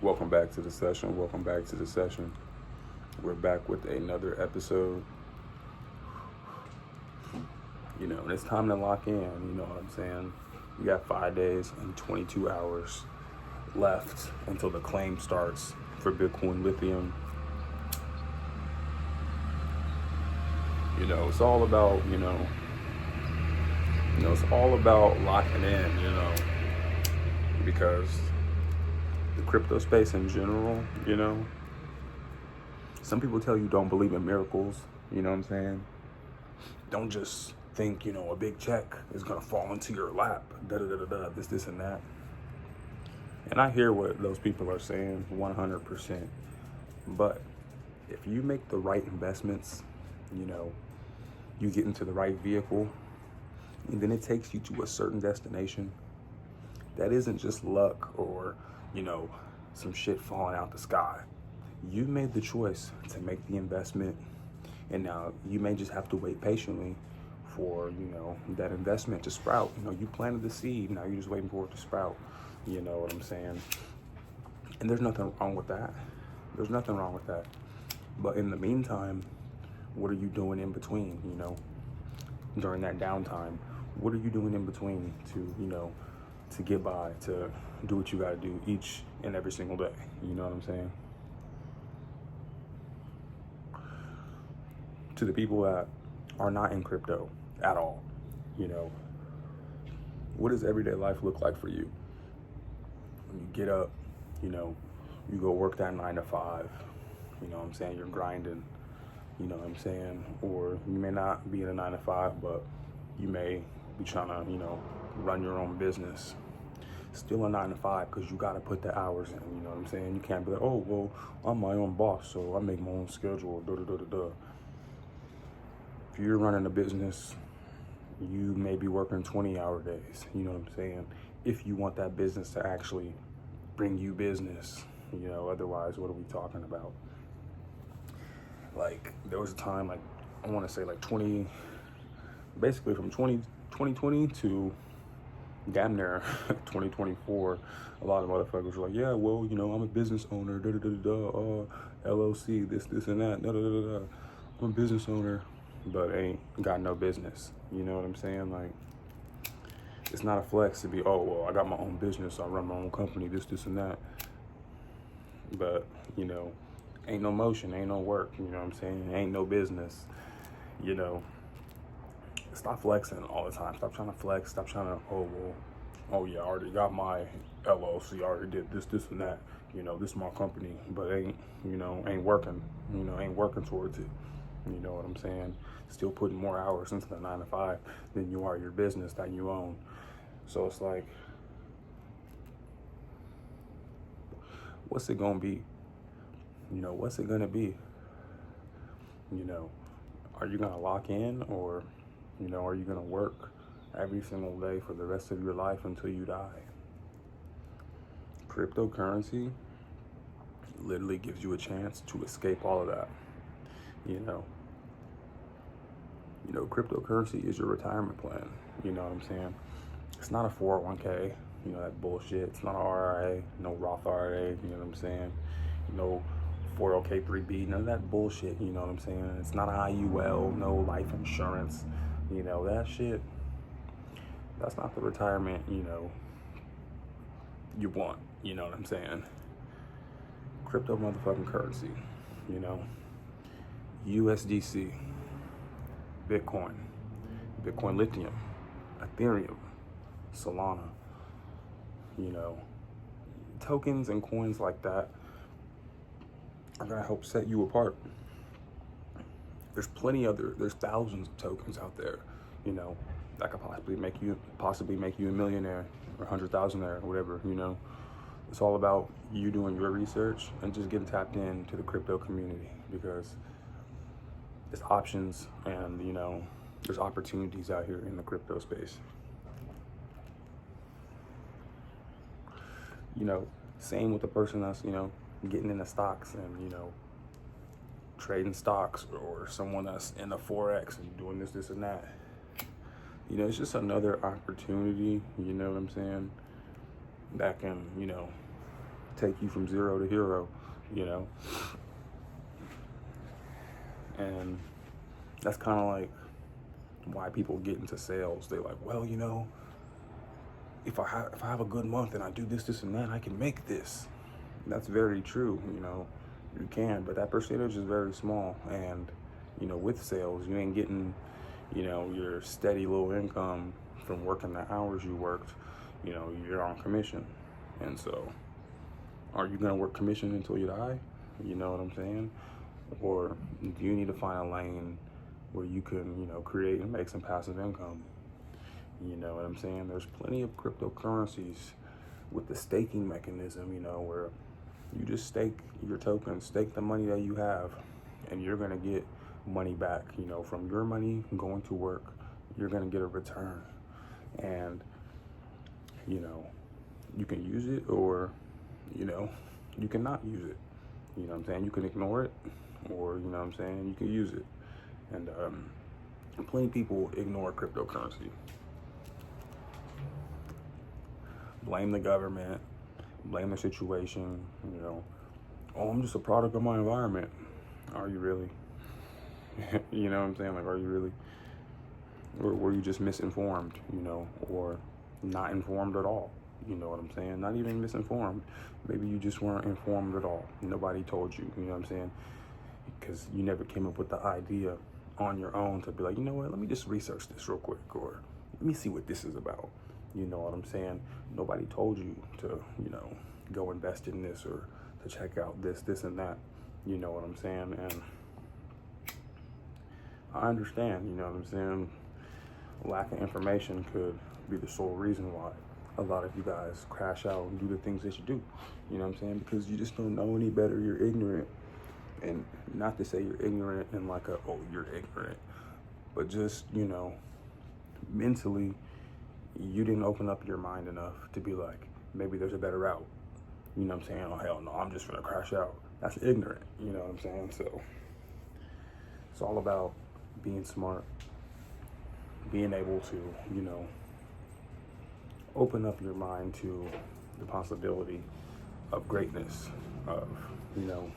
Welcome back to the session. Welcome back to the session. We're back with another episode. And it's time to lock in. You know what I'm saying? We got 5 days and 22 hours left until the claim starts for Bitcoin Lithium. It's all about, it's all about locking in, because the crypto space in general, some people tell you don't believe in miracles, you know what I'm saying? Don't just think, a big check is gonna fall into your lap, this and that. And I hear what those people are saying 100%. But if you make the right investments, you get into the right vehicle, and then it takes you to a certain destination, that isn't just luck or, some shit falling out the sky. You made the choice to make the investment, and now you may just have to wait patiently for, that investment to sprout. You planted the seed, now you're just waiting for it to sprout. You know what I'm saying? And there's nothing wrong with that. There's nothing wrong with that. But in the meantime, what are you doing in between, during that downtime? What are you doing in between to, to get by, to do what you gotta do each and every single day? You know what I'm saying? To the people that are not in crypto at all, what does everyday life look like for you? When you get up, you go work that 9 to 5, you know what I'm saying? You're grinding, you know what I'm saying? Or you may not be in a 9 to 5, but you may be trying to, run your own business. Still a 9 to 5, because you got to put the hours in, you know what I'm saying? You can't be like, oh, well, I'm my own boss, so I make my own schedule, If you're running a business, you may be working 20-hour days, you know what I'm saying? If you want that business to actually bring you business, otherwise, what are we talking about? Like, there was a time, like, I want to say, like, basically from 2020 to damn near 2024, a lot of motherfuckers were like, yeah, well, I'm a business owner, LLC, this and that, I'm a business owner, but ain't got no business. You know what I'm saying? Like, it's not a flex to be, oh, well, I got my own business, I run my own company, this and that. But, ain't no motion, ain't no work, you know what I'm saying? Ain't no business, Stop flexing all the time. Stop trying to flex. Stop trying to, oh yeah, I already got my LLC, I already did this and that. This is my company, but ain't working, ain't working towards it. You know what I'm saying? Still putting more hours into the 9 to 5 than you are your business that you own. So it's like, what's it gonna be? What's it gonna be? Are you gonna lock in, or, are you gonna work every single day for the rest of your life until you die? Cryptocurrency literally gives you a chance to escape all of that. Cryptocurrency is your retirement plan. You know what I'm saying? It's not a 401k, that bullshit. It's not an RIA, no Roth RIA, you know what I'm saying? No 401k3B, none of that bullshit, you know what I'm saying? It's not an IUL, no life insurance, that shit. That's not the retirement, you want, you know what I'm saying? Crypto motherfucking currency, USDC, Bitcoin, Bitcoin Lithium, Ethereum, Solana, tokens and coins like that are gonna help set you apart. There's thousands of tokens out there, that could possibly make you a millionaire or 100,000-aire or whatever, It's all about you doing your research and just getting tapped into the crypto community, because there's options and, there's opportunities out here in the crypto space. Same with the person that's, getting into stocks and, trading stocks, or someone that's in the Forex and doing this and that. It's just another opportunity, you know what I'm saying, that can, take you from 0 to hero, you know? And that's kind of like why people get into sales. They're like, well, you know, if I have a good month and I do this, this, and that, I can make this. And that's very true, you know, you can, but that percentage is very small. And, you know, with sales, you ain't getting, you know, your steady little income from working the hours you worked. You know, you're on commission. And so, are you going to work commission until you die? You know what I'm saying? Or do you need to find a lane where you can, you know, create and make some passive income? You know what I'm saying? There's plenty of cryptocurrencies with the staking mechanism, you know, where you just stake your tokens, stake the money that you have, and you're going to get money back, you know, from your money going to work. You're going to get a return. And, you know, you can use it, or, you know, you cannot use it. You know what I'm saying? You can ignore it, or, you know what I'm saying, you can use it. And plenty of people ignore cryptocurrency. Blame the government, blame the situation, you know. Oh, I'm just a product of my environment. Are you really? You know what I'm saying? Like, are you really? Or were you just misinformed, you know, or not informed at all? You know what I'm saying? Not even misinformed. Maybe you just weren't informed at all. Nobody told you, you know what I'm saying? Because you never came up with the idea on your own to be like, you know what, let me just research this real quick, or let me see what this is about. You know what I'm saying? Nobody told you to, you know, go invest in this, or to check out this, this, and that. You know what I'm saying? And I understand, you know what I'm saying? Lack of information could be the sole reason why a lot of you guys crash out and do the things that you do. You know what I'm saying? Because you just don't know any better. You're ignorant. And not to say you're ignorant in like a, oh, you're ignorant, but just, you know, mentally, you didn't open up your mind enough to be like, maybe there's a better route. You know what I'm saying? Oh, hell no, I'm just gonna crash out. That's ignorant, you know what I'm saying? So it's all about being smart, being able to, you know, open up your mind to the possibility of greatness, of, you know,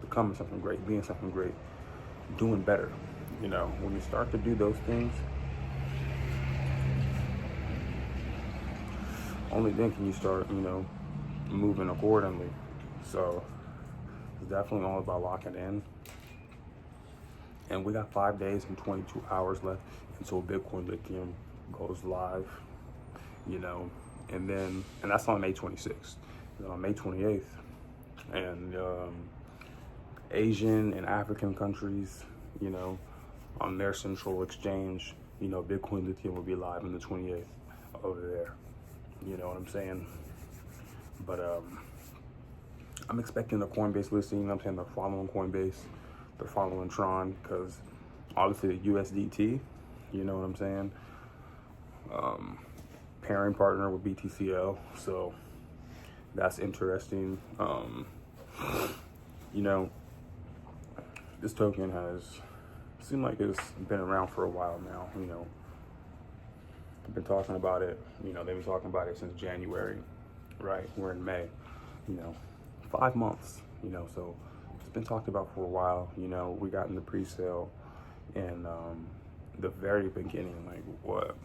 becoming something great, being something great, doing better. You know, when you start to do those things, only then can you start, you know, moving accordingly. So it's definitely all about locking in. And we got 5 days and 22 hours left until Bitcoin Lithium goes live, you know, and that's on May 26th. And on May 28th, and Asian and African countries, you know, on their central exchange, you know, Bitcoin Lithium will be live on the 28th over there. You know what I'm saying? But I'm expecting the Coinbase listing. You know what I'm saying? They're following Coinbase. They're following Tron, because obviously the USDT, you know what I'm saying? Pairing partner with BTCL. So that's interesting. You know, this token has seemed like it's been around for a while now. You know, I've been talking about it. You know, they've been talking about it since January, right? We're in May. You know, 5 months. You know, so it's been talked about for a while. You know, we got in the pre-sale in the very beginning, like what,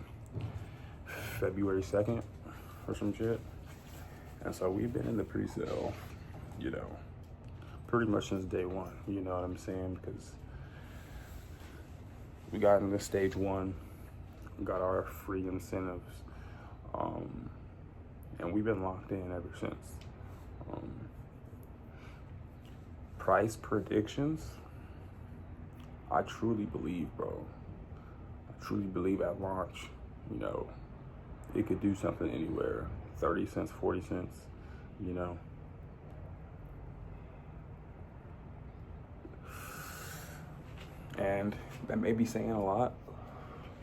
February 2nd or some shit. And so we've been in the pre-sale, you know, pretty much since day one, you know what I'm saying? Because we got into stage one, got our free incentives, and we've been locked in ever since. Price predictions, I truly believe, bro, I truly believe at launch, you know, it could do something anywhere, 30 cents, 40 cents, you know. And that may be saying a lot,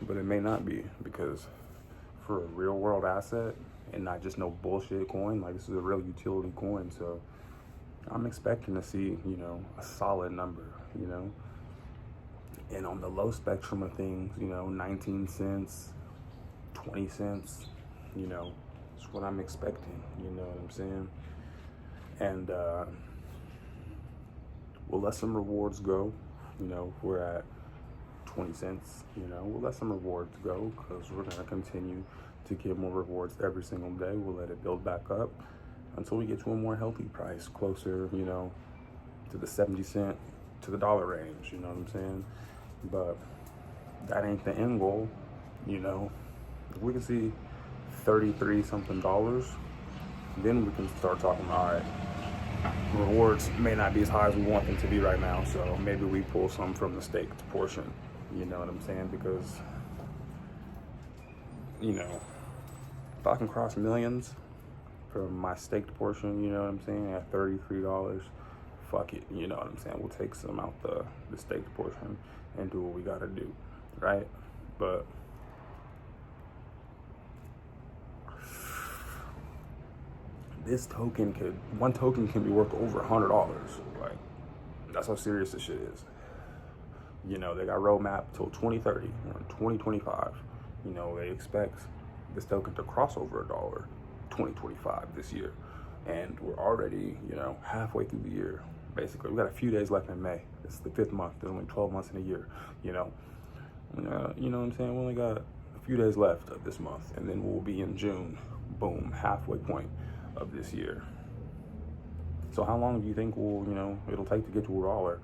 but it may not be, because for a real world asset and not just no bullshit coin, like this is a real utility coin. So I'm expecting to see, you know, a solid number, you know. And on the low spectrum of things, you know, 19 cents, 20 cents, you know, it's what I'm expecting, you know what I'm saying? And we'll let some rewards go. You know, we're at 20 cents, you know, we'll let some rewards go because we're going to continue to get more rewards every single day. We'll let it build back up until we get to a more healthy price, closer, you know, to the 70 cent to the dollar range, you know what I'm saying? But that ain't the end goal, you know. If we can see 33 something dollars, then we can start talking, all right, rewards may not be as high as we want them to be right now, so maybe we pull some from the staked portion, you know what I'm saying? Because, you know, if I can cross millions from my staked portion, you know what I'm saying, at $33, fuck it, you know what I'm saying? We'll take some out the staked portion and do what we gotta do, right? But this token one token can be worth over $100. Like, that's how serious this shit is. You know, they got roadmap till 2030 or 2025. You know, they expect this token to cross over $1 2025 this year. And we're already, you know, halfway through the year, basically. We got a few days left in May. This is the 5th month. There's only 12 months in a year, you know. You know what I'm saying? We only got a few days left of this month, and then we'll be in June. Boom, halfway point of this year. So how long do you think it'll take to get to $1?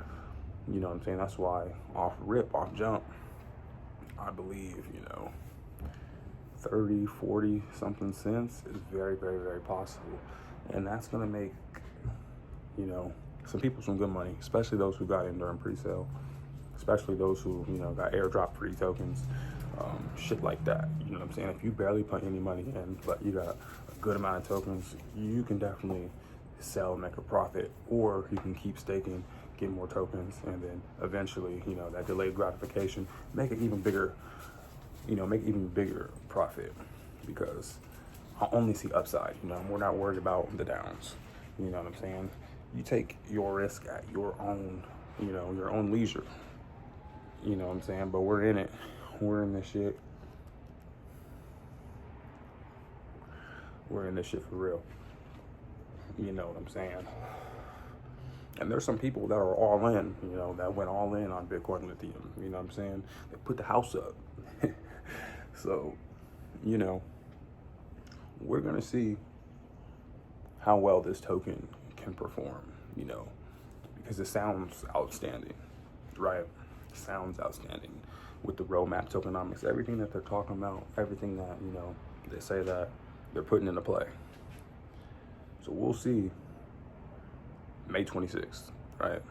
You know what I'm saying? That's why off jump, I believe, you know, 30, 40 something cents is very, very, very possible. And that's gonna make, you know, some people some good money, especially those who got in during pre-sale, especially those who, you know, got airdrop free tokens, shit like that. You know what I'm saying? If you barely put any money in, but you got a good amount of tokens, you can definitely sell, make a profit, or you can keep staking, get more tokens, and then eventually, you know, that delayed gratification, make it even bigger, you know, make even bigger profit, because I only see upside. You know, we're not worried about the downs. You know what I'm saying? You take your risk at your own, you know, your own leisure. You know what I'm saying? But we're in it. We're in this shit. We're in this shit for real. You know what I'm saying? And there's some people that are all in, you know, that went all in on Bitcoin Lithium. You know what I'm saying? They put the house up. So, you know, we're going to see how well this token can perform, you know, because it sounds outstanding, right? It sounds outstanding with the roadmap tokenomics, everything that they're talking about, everything that, you know, they say that they're putting into play. So we'll see May 26th, right?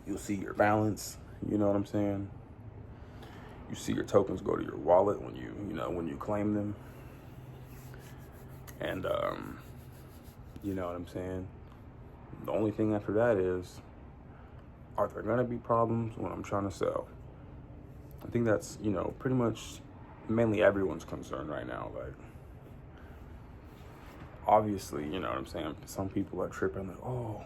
You'll see your balance, you know what I'm saying? You see your tokens go to your wallet when when you claim them. And, you know what I'm saying? The only thing after that is, are there gonna be problems when I'm trying to sell? I think that's, you know, pretty much mainly everyone's concern right now. Like, obviously, you know what I'm saying? Some people are tripping like, oh,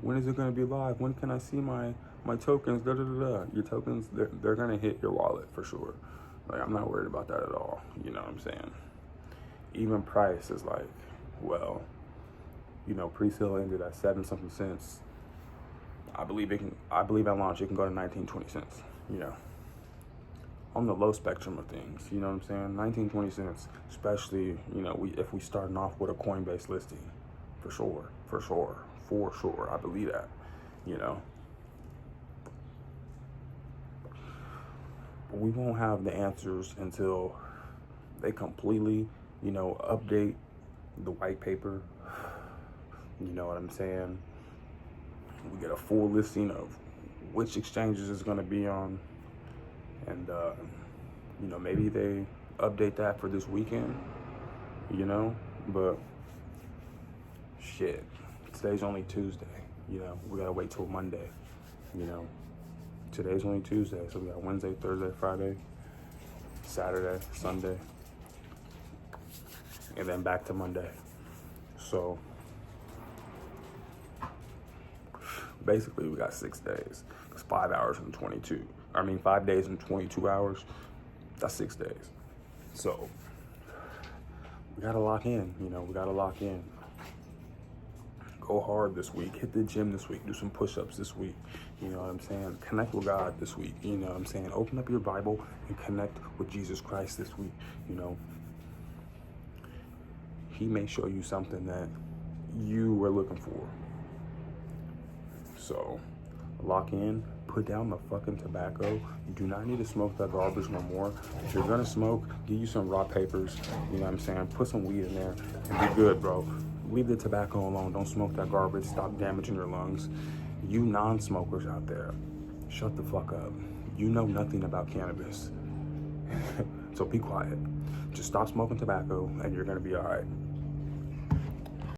when is it gonna be live? When can I see my tokens? Your tokens, they're gonna hit your wallet for sure. Like, I'm not worried about that at all. You know what I'm saying? Even price is like, well, you know, pre-sale ended at 7 something cents. I believe at launch it can go to 19, 20 cents, you know. On the low spectrum of things, you know what I'm saying? 19, 20 cents, especially, you know, if we starting off with a Coinbase listing, for sure, I believe that, you know. But we won't have the answers until they completely, you know, update the white paper, you know what I'm saying? We get a full listing of which exchanges it's gonna be on. And, you know, maybe they update that for this weekend, you know, but shit, today's only Tuesday, you know, we gotta wait till Monday, you know. Today's only Tuesday, so we got Wednesday, Thursday, Friday, Saturday, Sunday, and then back to Monday. So basically we got 6 days. It's 5 days and 22 hours. That's 6 days. So we gotta lock in, you know, we gotta lock in. Go hard this week. Hit the gym this week. Do some push-ups this week. You know what I'm saying? Connect with God this week. You know what I'm saying? Open up your Bible and connect with Jesus Christ this week. You know, he may show you something that you were looking for. So lock in, put down the fucking tobacco. You do not need to smoke that garbage no more. If you're gonna smoke, get you some raw papers, you know what I'm saying? Put some weed in there and be good, bro. Leave the tobacco alone. Don't smoke that garbage. Stop damaging your lungs. You non-smokers out there, shut the fuck up. You know nothing about cannabis. So be quiet. Just stop smoking tobacco and you're gonna be all right.